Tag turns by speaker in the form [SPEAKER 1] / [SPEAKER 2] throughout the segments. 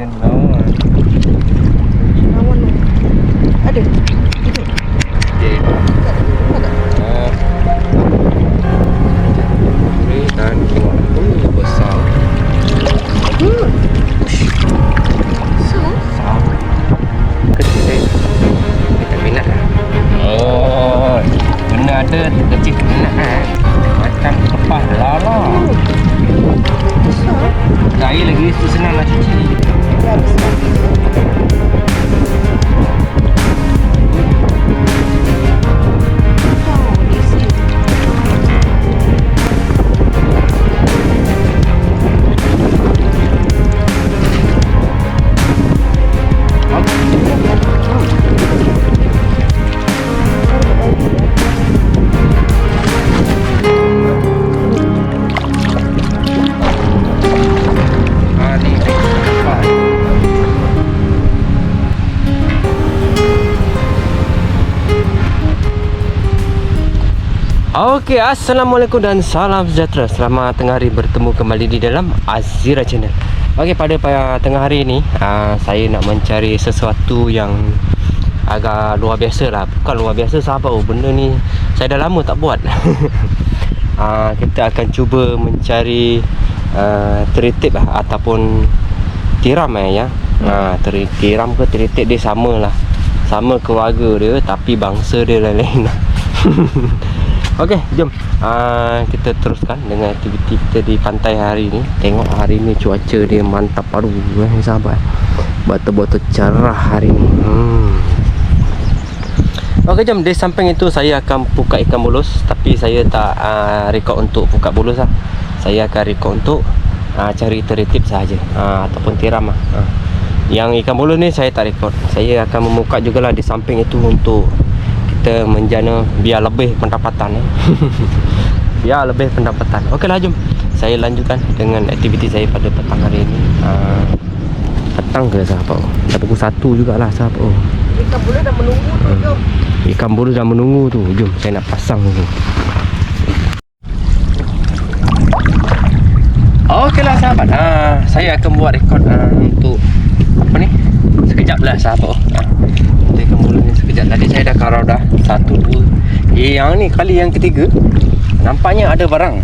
[SPEAKER 1] Lawan.
[SPEAKER 2] Lawan tu. Ada. Itu.
[SPEAKER 1] Okey. Dan kuat. Besar. Besar. Kecil. Kita minat. Oh. Benar ada kecil minat. Macam lepas lala.
[SPEAKER 2] Besar.
[SPEAKER 1] Air lagi tu senang nak cuci.
[SPEAKER 2] Ya, besar.
[SPEAKER 1] Okey, assalamualaikum dan salam sejahtera. Selamat tengah hari bertemu kembali di dalam Azira Channel. Okey, pada tengah hari ni saya nak mencari sesuatu yang agak luar biasa lah. Bukan luar biasa sahabat. Oh, benda ni saya dah lama tak buat. Kita akan cuba mencari teritip lah, ataupun tiram ya. Tiram ke teritip dia sama lah. Sama keluarga dia, tapi bangsa dia lain-lain lah. Okey, jom kita teruskan dengan aktiviti kita di pantai hari ni. Tengok hari ni cuaca dia mantap padu sahabat. Betul-betul cerah hari ni. Okey, jom. Di samping itu saya akan buka ikan bulus, tapi saya tak rekod untuk buka bulus lah. Saya akan rekod untuk cari teritip sahaja, ataupun tiram lah. Yang ikan bulus ni saya tak rekod. Saya akan membuka jugalah di samping itu untuk kita menjana biar lebih pendapatan. Biar lebih pendapatan. Okeylah, jom saya lanjutkan dengan aktiviti saya pada petang hari ini. Petang ke sahabat? Dah pukul 1 jugalah sahabat.
[SPEAKER 2] Ikan bulus dah menunggu tu, jom.
[SPEAKER 1] Ikan bulus dah menunggu tu. Jom saya nak pasang dulu. Okeylah sahabat. Saya akan buat rekod untuk apa ni? Sekejap lah sahabat. Ikan bulus ni sekejap. Tadi saya dah karau dah 1, 2. Yang ni kali yang ketiga nampaknya ada barang.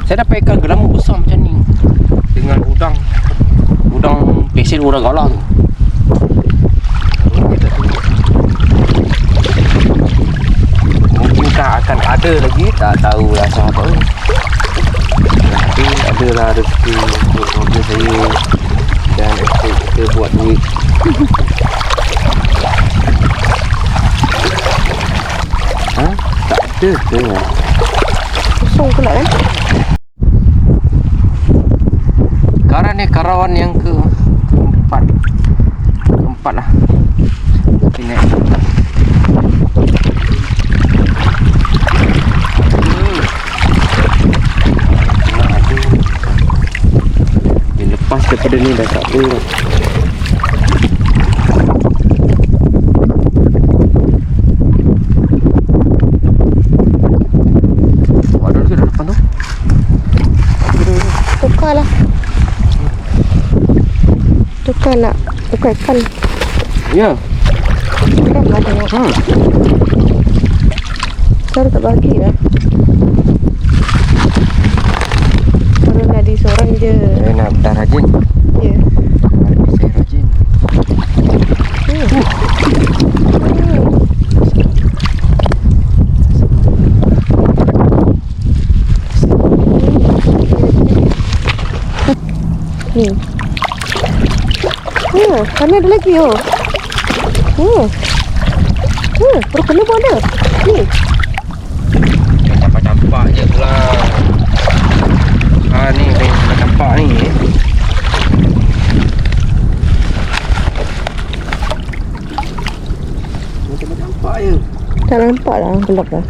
[SPEAKER 1] Saya dapat ikan gelamu besar macam ni, dengan udang pesil udang galah tu. Mungkinkah akan ada lagi, tak tahulah sahabat. Tapi adalah rezeki untuk mobil saya dan kita buat duit. Tak ada ke?
[SPEAKER 2] Kosong pula kan?
[SPEAKER 1] Sekarang ni karawan yang keempat lah. Kita naik. Dia lepas daripada ni dah tak apa.
[SPEAKER 2] Tukar nak tukar ikan.
[SPEAKER 1] Ya.
[SPEAKER 2] Kan lah tengok. Cara tak bagi lah. Baru nak di seorang je.
[SPEAKER 1] Saya nak dah rajin.
[SPEAKER 2] Ya.
[SPEAKER 1] Saya rajin.
[SPEAKER 2] Ni. Sana ada lagi oh. Baru kena pun ada. Ni.
[SPEAKER 1] Campak je pula. Ni dah campak ni. Macam campak je.
[SPEAKER 2] Tak nampak lah, gelap lah.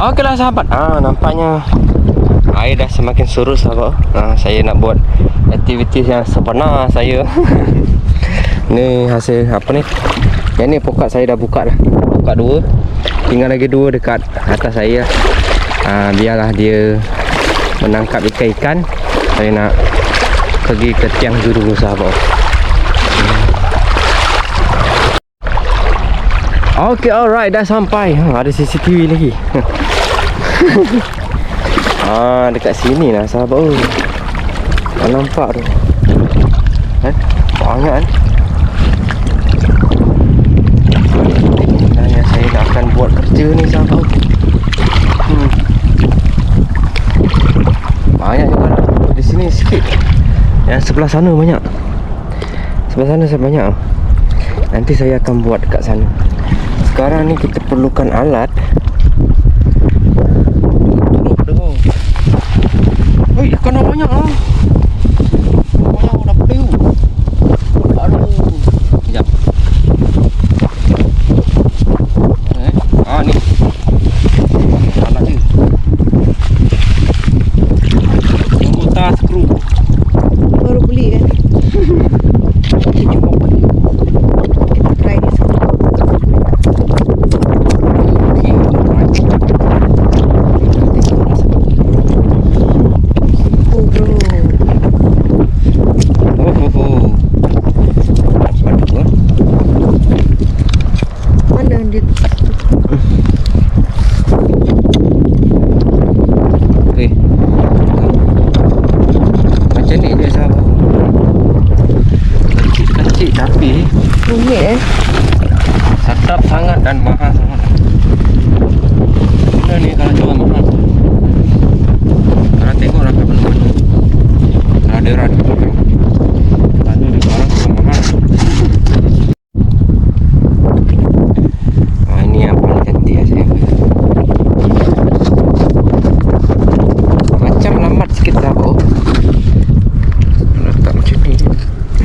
[SPEAKER 1] Okeylah sahabat. Nampaknya air dah semakin surut sahabat. Saya nak buat aktiviti yang sebenar saya. Ni hasil apa ni? Yang ni pokok saya dah buka dah. Buka 2. Tinggal lagi 2 dekat atas saya. Biarlah dia menangkap ikan-ikan. Saya nak pergi ke tiang tu dulu sahabat. Okay, alright, dah sampai. Ada CCTV lagi. Dekat sini lah sahabat. Tak nampak tu. Banyak kan. Sebenarnya saya nak akan buat kerja ni sahabat. Banyak juga lah. Di sini sikit. Yang sebelah sana banyak. Sebelah sana saya banyak. Nanti saya akan buat dekat sana. Sekarang ni kita perlukan alat. Turun pada kau. Oi, ikan dah banyak lah. Banyak dah peliu. Aduh. Sekejap. Ni. Alat dia. Mutar skru.
[SPEAKER 2] Baru beli kan?
[SPEAKER 1] Kita
[SPEAKER 2] Try ni semua. Oh bro. Mana dia?
[SPEAKER 1] Okay. Macam ni je sahabat. Kecil-kecil tapi
[SPEAKER 2] Rumit
[SPEAKER 1] sedap sangat dan mahal sangat. Benda ni kalau jual mahal. Kalau tengok lah kat mana-mana rada-rada belakang. Tanya dia barang semua mahal. Ini yang paling cantik lah saya. Macam lambat sikit sahabat. Letak macam ni.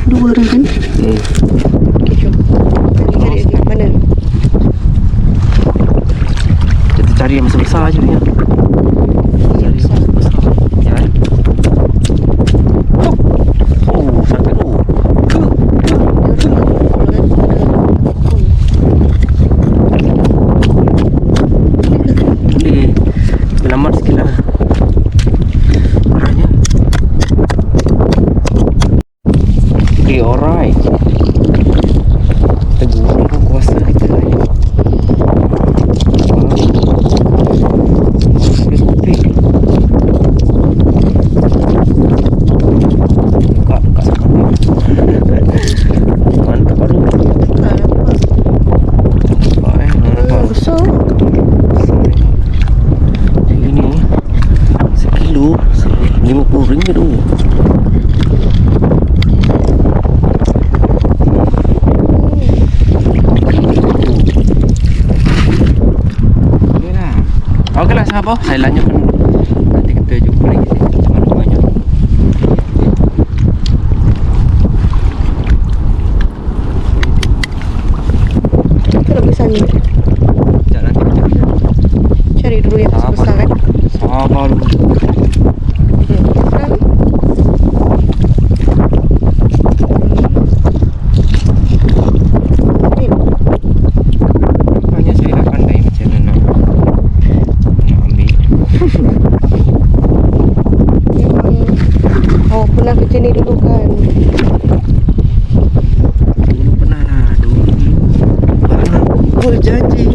[SPEAKER 2] Dua orang kan? Okay, jom. Cari lagi. Mana?
[SPEAKER 1] Kita cari yang besar-besar je ni. Cari yang besar. Ya. Sakit tu. Boleh. Lambat sikit lah. Orangnya. Okay, alright. Kita guna kuasa kita lah ni. Mantap baru. Nampak.
[SPEAKER 2] Besar.
[SPEAKER 1] Ini sekilo RM50 tu. Okeylah sahabat, saya lanjutkan dulu. Nanti kita jumpa lagi macam mana banyak.
[SPEAKER 2] Kita nak pergi sana.
[SPEAKER 1] Sekejap nanti kita
[SPEAKER 2] Cari dulu yang besar kan?
[SPEAKER 1] sabar dulu.
[SPEAKER 2] Besar kan?
[SPEAKER 1] Nampaknya saya dah pandai macam mana nak ambil.
[SPEAKER 2] Memang pernah kerja ni dulu kan?
[SPEAKER 1] Dulu pernah lah. Dulu berjanji.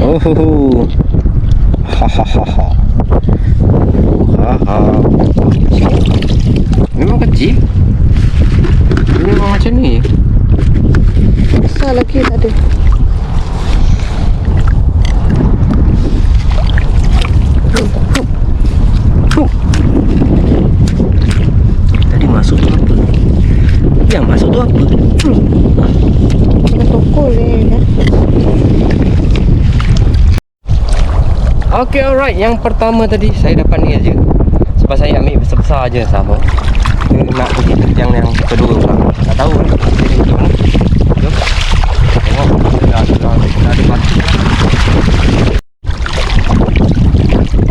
[SPEAKER 1] Oh, hahaha. Memang kecil. Memang macam ni.
[SPEAKER 2] Besar lagi tak ada.
[SPEAKER 1] Tadi masuk tu apa? Yang masuk tu apa?
[SPEAKER 2] Dengan tokol ni kan?
[SPEAKER 1] Okay, alright. Yang pertama tadi saya dapat ni aja. Sebab saya ambil besar-besar aja sahabat. Kita nak pergi ke tiang yang kedua pula. Tak tahu kan kita pergi ke mana. Jom. Tengok kita dah ada parti.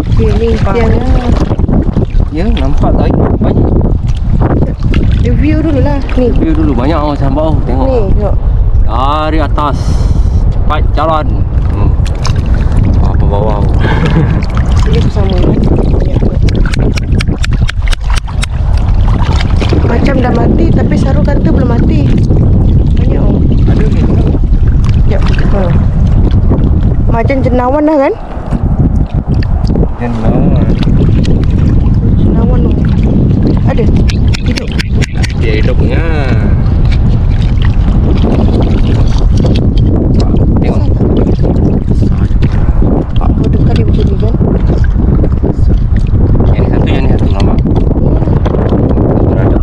[SPEAKER 2] Okay, ni tiang lah.
[SPEAKER 1] Ya, nampak tak banyak.
[SPEAKER 2] Review dulu lah. Ni.
[SPEAKER 1] Review dulu. Banyak orang macam bawah. Tengok.
[SPEAKER 2] Ni, tengok.
[SPEAKER 1] Dari atas. Cepat jalan. Apa bawah.
[SPEAKER 2] Sini pun sama kan. Macam dah mati tapi Saru kata belum mati. Banyak orang.
[SPEAKER 1] Ada ni.
[SPEAKER 2] Ya. Macam jenawan dah kan?
[SPEAKER 1] Jenawan.
[SPEAKER 2] Jenawan tu. Ada. Hidup.
[SPEAKER 1] Dia hidupnya. Tengok.
[SPEAKER 2] Oh, dekat dia macam ni kan?
[SPEAKER 1] Yang ni satu nampak. Berada.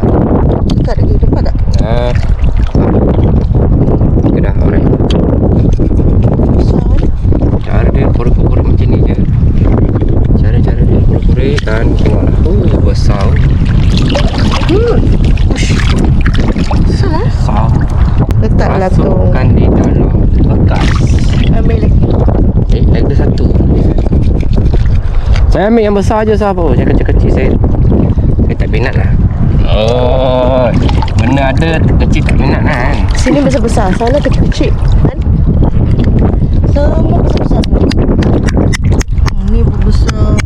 [SPEAKER 2] Dekat lagi. Nampak tak?
[SPEAKER 1] Kedah orang.
[SPEAKER 2] Besar kan?
[SPEAKER 1] Cara dia korek-korek macam ni je. Cara dia korek-korek dan tengoklah. Besar.
[SPEAKER 2] Ush. Besar lah.
[SPEAKER 1] Besar.
[SPEAKER 2] Letaklah tu.
[SPEAKER 1] Masukkan di dalam bekas.
[SPEAKER 2] Ambil lagi.
[SPEAKER 1] Lagi satu. Saya ambil yang besar je sahabat. Yang kecil-kecil saya tak minat lah. Oh, benda ada kecil tak minat lah kan.
[SPEAKER 2] Sini besar-besar. Sana kecil-kecil. Kan? Semua besar-besar. Ni pun besar.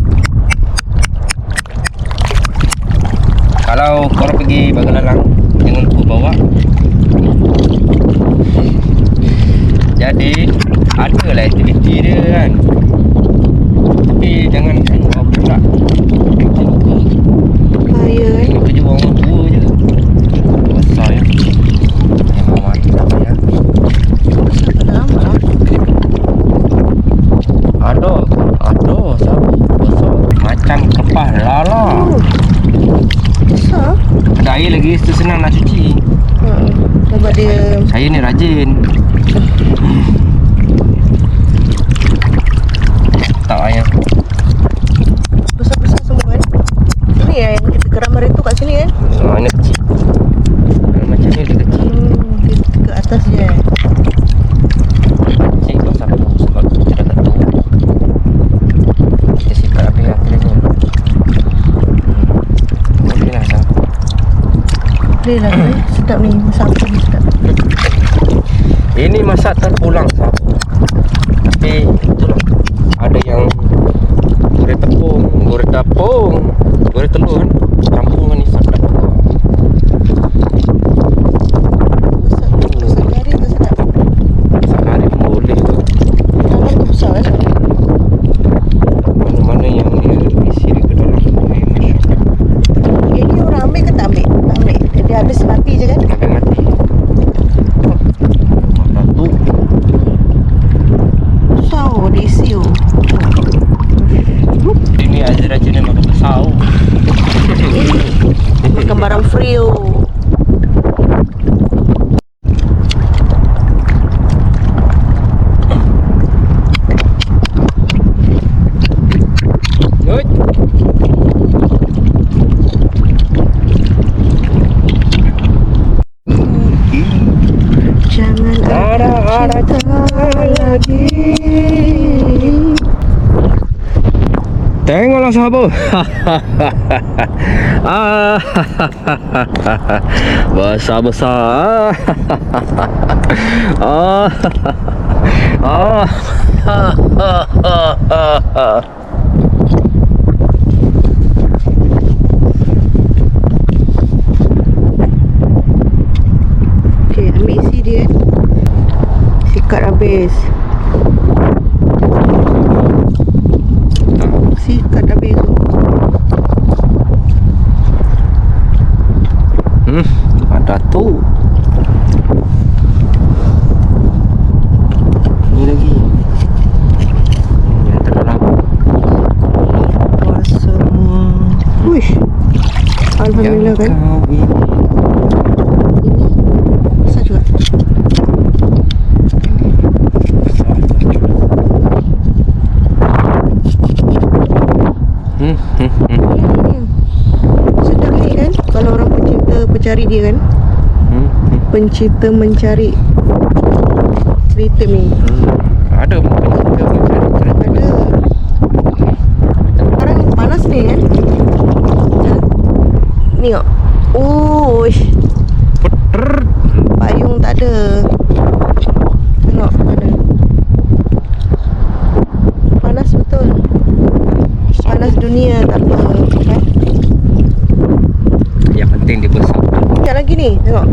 [SPEAKER 1] Kalau korang pergi Bagalalang, jangan lupa bawa. Jadi ada lah aktiviti dia kan. Tapi jangan bawa pula.
[SPEAKER 2] Bahaya kan?
[SPEAKER 1] Ini kerja orang tua je. Besar ya. Memang mati tak payah.
[SPEAKER 2] Besar tak ada amat lah.
[SPEAKER 1] Ada sahabat. Besar. Macam kepas lala.
[SPEAKER 2] Besar.
[SPEAKER 1] Ada air lagi, tu senang nak cuci.
[SPEAKER 2] Sebab dia
[SPEAKER 1] Saya ni rajin. Tak ayam.
[SPEAKER 2] besar-besar semua kan? Ni yang kita geram hari tu kat sini kan?
[SPEAKER 1] Ini kecil. Macam ni dia kecil.
[SPEAKER 2] Dia ke atas je.
[SPEAKER 1] Cik kau sabar sebab kita dah tak tahu. Kita sikat habis hati lagi. Boleh lah tak?
[SPEAKER 2] Boleh lah kan? Sedap ni. Masak apa ni sedap.
[SPEAKER 1] Ini masak terpulang sahabat. Tapi itulah. Ada yang goreng tepung, goreng telur kan. Campur dengan ni sedap juga.
[SPEAKER 2] Masak kari tu sedap.
[SPEAKER 1] Masak kari pun boleh tu.
[SPEAKER 2] Tangan tu besar kan?
[SPEAKER 1] Mana-mana yang dia isi dia ke dalam tu. Masya Allah.
[SPEAKER 2] Ini orang ambil ke tak ambil? Tak ambil. Dia habis mati je kan?
[SPEAKER 1] Sampai mati. Satu.
[SPEAKER 2] Besar oh, dia isi oh.
[SPEAKER 1] Ini Azraja ni makan besar.
[SPEAKER 2] Makan barang free oh.
[SPEAKER 1] Good.
[SPEAKER 2] Jangan ada cinta lagi.
[SPEAKER 1] Tengoklah sahabat. Besar-besar.
[SPEAKER 2] Okay, ambil isi dia. Sikat habis. Sikat habis tu.
[SPEAKER 1] Ada tu. Ni lagi. Yang terdalam.
[SPEAKER 2] Puas semua. Wish. Alhamdulillah kan. Ini besar juga. Sedap ni kan. Kalau orang pencinta pencari dia kan. Pencinta mencari cerita ni.
[SPEAKER 1] Ada pencinta mencari cerita.
[SPEAKER 2] Ada. Sekarang panas ni kan. Ni kok. Oh, banyak lagi ni. Tengok.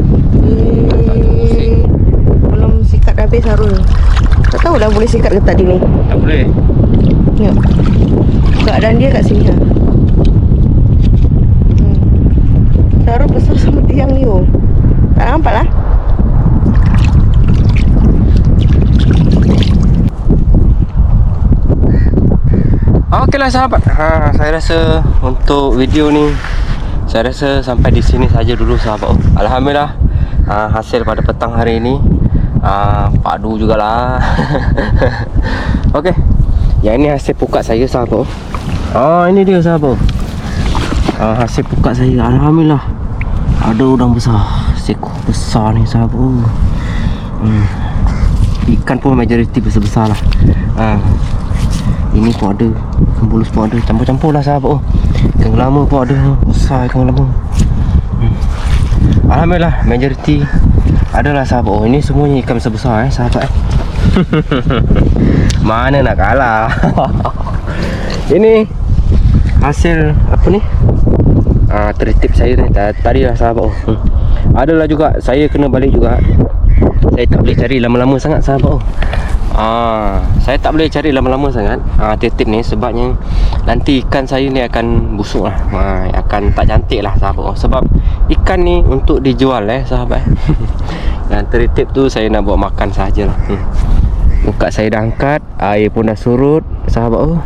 [SPEAKER 2] Belum sikat habis Harul. Tak tahu dah boleh sikat ke tak dia ni.
[SPEAKER 1] Tak boleh.
[SPEAKER 2] Tengok. Keadaan dia kat sini. Harul besar sama tiang ni. Oh. Tak nampak lah.
[SPEAKER 1] Okeylah sahabat. Saya rasa untuk video ni saya rasa sampai di sini saja dulu sahabat. Alhamdulillah hasil pada petang hari ini padu jugalah. Okey. Yang ini hasil pukat saya sahabat. Ini dia sahabat. Hasil pukat saya alhamdulillah. Ada udang besar. Seekor besar ni sahabat. Ikan pun majoriti besar-besar lah. Ini pun ada, ikan bulus pun ada, campur-campur lah sahabat. Ikan lama pun ada, besar ikan lama. Alhamdulillah majoriti adalah sahabat. Ini semuanya ikan besar-besar sahabat. Mana nak kalah. Ini hasil apa ni? Tertib saya ni tadi lah sahabat. Adalah juga saya kena balik juga. Saya tak boleh cari lama-lama sangat sahabat. Saya tak boleh cari lama-lama sangat tip ni sebabnya nanti ikan saya ni akan busuk lah. Akan tak cantik lah sahabat. Sebab ikan ni untuk dijual sahabat. Yang tertib tu saya nak buat makan sahajalah. Buka saya dah angkat, air pun dah surut sahabat.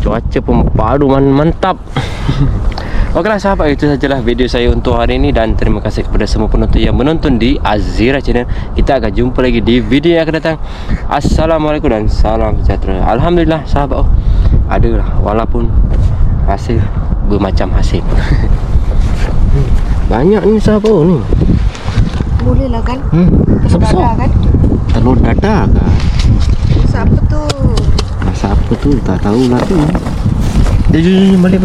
[SPEAKER 1] Cuaca pun padu mantap. Okeylah sahabat, itu sajalah video saya untuk hari ini. Dan terima kasih kepada semua penonton yang menonton di Azira Channel. Kita akan jumpa lagi di video yang akan datang. Assalamualaikum dan salam sejahtera. Alhamdulillah sahabat. Adalah walaupun hasil bermacam hasil. Banyak ni sahabat ni.
[SPEAKER 2] Boleh lah kan?
[SPEAKER 1] Besar-besar
[SPEAKER 2] kan?
[SPEAKER 1] Telur dadah kan?
[SPEAKER 2] Masa apa tu?
[SPEAKER 1] Masa apa tu? Tak tahulah tu. Jom, balik.